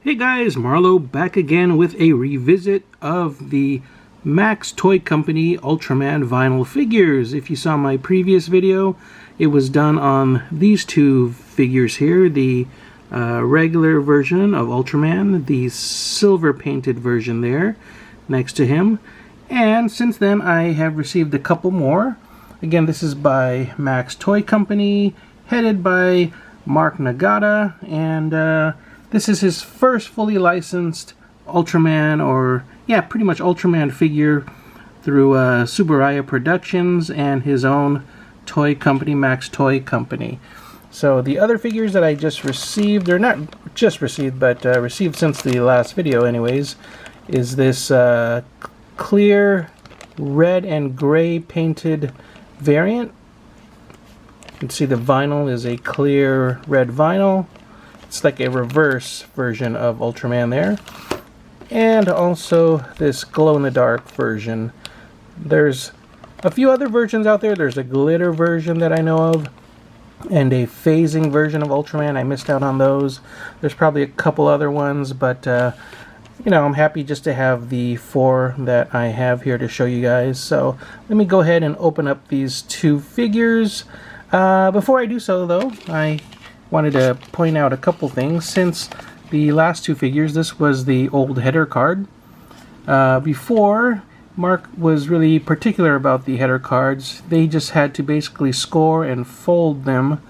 Hey guys, Marlo back again with a revisit of the Max Toy Company Ultraman vinyl figures. If you saw my previous video, it was done on these two figures here, the regular version of Ultraman, the silver painted version there next to him. And since then I have received a couple more. Again, this is by Max Toy Company, headed by Mark Nagata, and this is his first fully licensed Ultraman, or yeah, pretty much Ultraman figure through Subaraya Productions and his own toy company, Max Toy Company. So the other figures that I just received, or not just received, but received since the last video anyways, is this clear red and gray painted variant. You can see the vinyl is a clear red vinyl. It's like a reverse version of Ultraman there. And also this glow-in-the-dark version. There's a few other versions out there. There's a glitter version that I know of, and a phasing version of Ultraman. I missed out on those. There's probably a couple other ones, but you know, I'm happy just to have the four that I have here to show you guys. So let me go ahead and open up these two figures. Before I do so, though, I wanted to point out a couple things. Since the last two figures, this was the old header card. Before, Mark was really particular about the header cards. They just had to basically score and fold them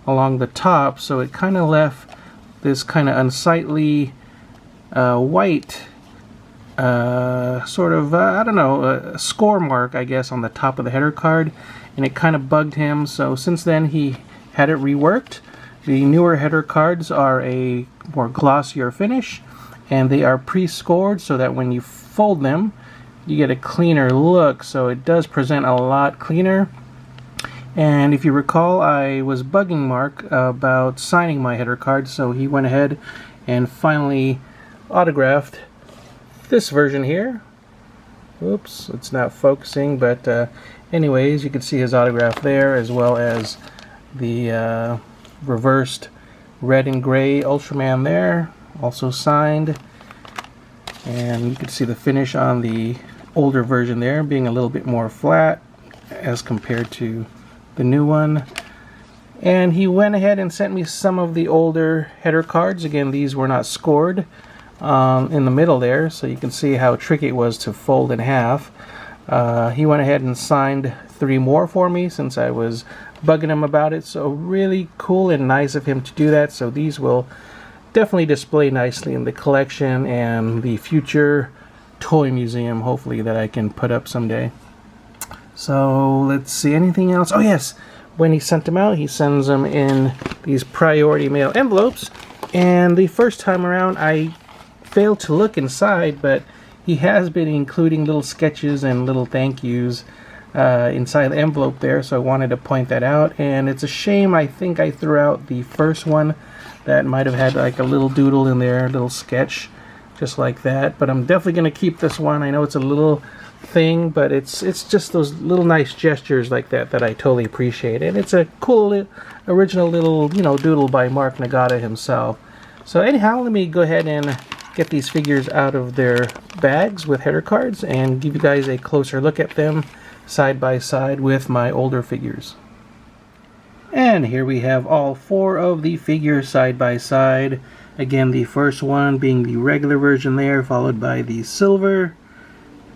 along the top, so it kind of left this kind of unsightly white sort of, I don't know, a score mark, I guess, on the top of the header card, and it kind of bugged him. So since then he had it reworked. The newer header cards are a more glossier finish, and they are pre-scored so that when you fold them you get a cleaner look, so it does present a lot cleaner. And if you recall, I was bugging Mark about signing my header cards, so he went ahead and finally autographed this version here. Oops, it's not focusing, but anyways, you can see his autograph there, as well as the reversed red and gray Ultraman there, also signed. And you can see the finish on the older version there being a little bit more flat as compared to the new one. And he went ahead and sent me some of the older header cards. Again, these were not scored in the middle there, so you can see how tricky it was to fold in half. He went ahead and signed 3 more for me since I was bugging him about it, so really cool and nice of him to do that. So these will definitely display nicely in the collection and the future toy museum, hopefully, that I can put up someday. So let's see, anything else? Oh yes, when he sent them out, he sends them in these priority mail envelopes, and the first time around I failed to look inside, but he has been including little sketches and little thank yous inside the envelope there, so I wanted to point that out. And it's a shame, I think I threw out the first one that might have had like a little doodle in there, a little sketch just like that, but I'm definitely going to keep this one. I know it's a little thing, but it's just those little nice gestures like that that I totally appreciate, and it's a cool original little, you know, doodle by Mark Nagata himself. So anyhow, let me go ahead and get these figures out of their bags with header cards and give you guys a closer look at them side by side with my older figures. And here we have all 4 of the figures side by side. Again, the first one being the regular version there, followed by the silver,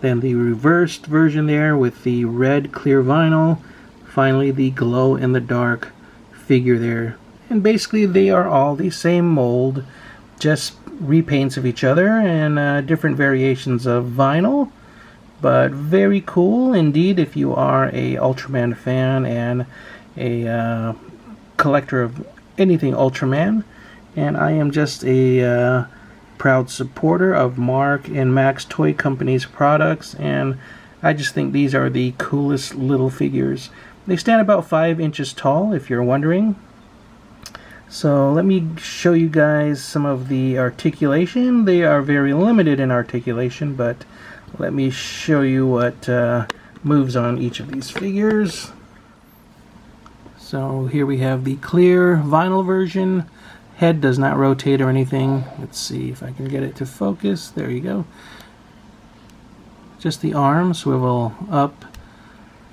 then the reversed version there with the red clear vinyl, finally the glow-in-the-dark figure there. And basically they are all the same mold, just repaints of each other and different variations of vinyl. But very cool indeed if you are a Ultraman fan and a collector of anything Ultraman. And I am just a proud supporter of Mark and Max Toy Company's products, and I just think these are the coolest little figures. They stand about 5 inches tall, if you're wondering. So let me show you guys some of the articulation. They are very limited in articulation, but let me show you what moves on each of these figures. So here we have the clear vinyl version, head does not rotate or anything. Let's see if I can get it to focus. There you go. Just the arms swivel up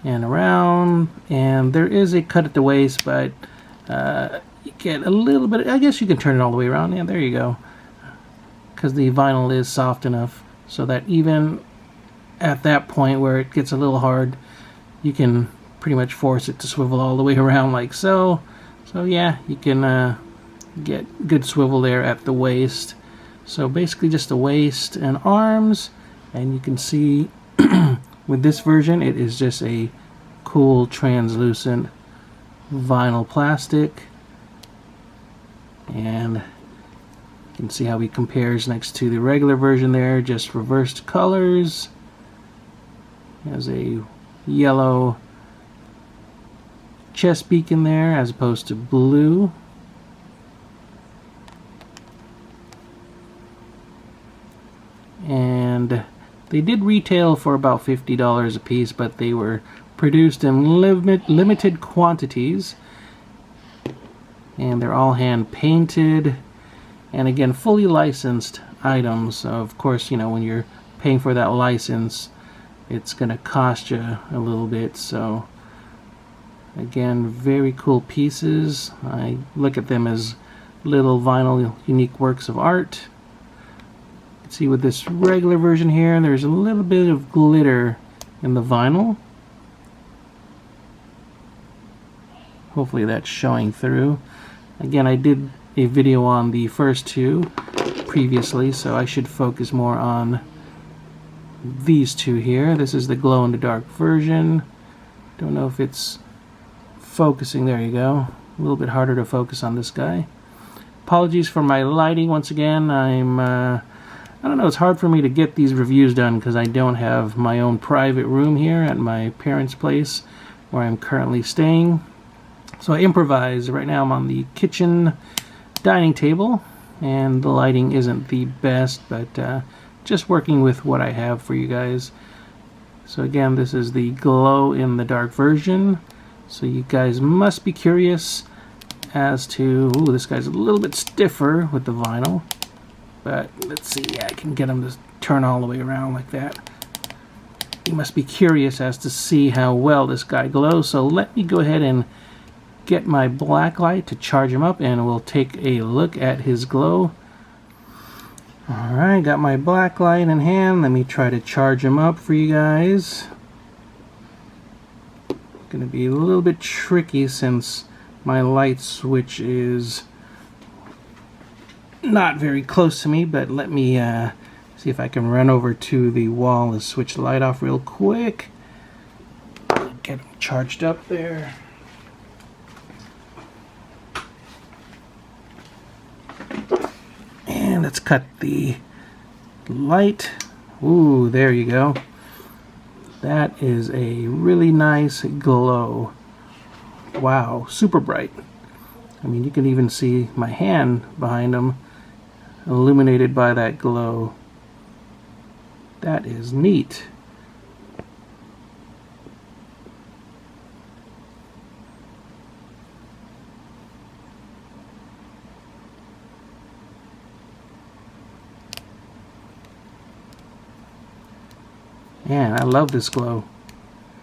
and around, and there is a cut at the waist, but you get a little bit. I guess you can turn it all the way around. Yeah, there you go. Because the vinyl is soft enough so that even at that point where it gets a little hard, you can pretty much force it to swivel all the way around like so. So yeah, you can get good swivel there at the waist. So basically just the waist and arms, and you can see with this version it is just a cool translucent vinyl plastic, and you can see how he compares next to the regular version there, just reversed colors. Has a yellow chest beacon there as opposed to blue. And they did retail for about $50 a piece, but they were produced in limited quantities, and they're all hand painted, and again fully licensed items. So of course, you know, when you're paying for that license, it's gonna cost you a little bit. So again, very cool pieces. I look at them as little vinyl unique works of art. You can see with this regular version here, there's a little bit of glitter in the vinyl. Hopefully that's showing through. Again, I did a video on the first two previously, so I should focus more on these two here. This is the glow-in-the-dark version. Don't know if it's focusing. There you go. A little bit harder to focus on this guy. Apologies for my lighting once again. I don't know, it's hard for me to get these reviews done because I don't have my own private room here at my parents' place where I'm currently staying. So I improvise. Right now I'm on the kitchen dining table, and the lighting isn't the best, but just working with what I have for you guys. So again, this is the glow-in-the-dark version. So you guys must be curious as to... Ooh, this guy's a little bit stiffer with the vinyl. But let's see, yeah, I can get him to turn all the way around like that. You must be curious as to see how well this guy glows. So let me go ahead and get my black light to charge him up, and we'll take a look at his glow. Alright, got my black light in hand. Let me try to charge him up for you guys. Gonna be a little bit tricky since my light switch is not very close to me, but let me see if I can run over to the wall and switch the light off real quick. Get him charged up there. And let's cut the light. Ooh, there you go. That is a really nice glow. Wow, super bright. I mean, you can even see my hand behind him illuminated by that glow. That is neat. Man, I love this glow.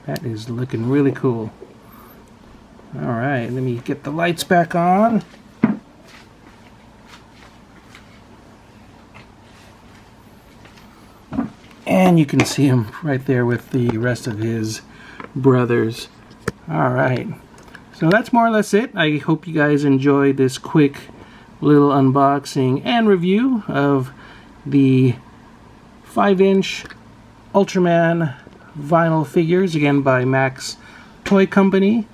That is looking really cool. Alright, let me get the lights back on. And you can see him right there with the rest of his brothers. Alright, so that's more or less it. I hope you guys enjoyed this quick little unboxing and review of the 5-inch Ultraman vinyl figures, again by Max Toy Company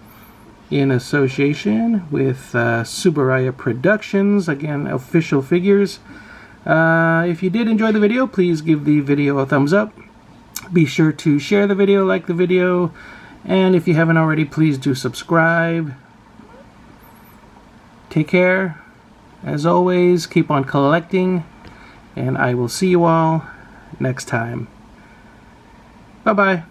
in association with Subaraya Productions, again official figures. If you did enjoy the video, please give the video a thumbs up. Be sure to share the video, like the video, and if you haven't already, please do subscribe. Take care. As always, keep on collecting, and I will see you all next time. Bye-bye.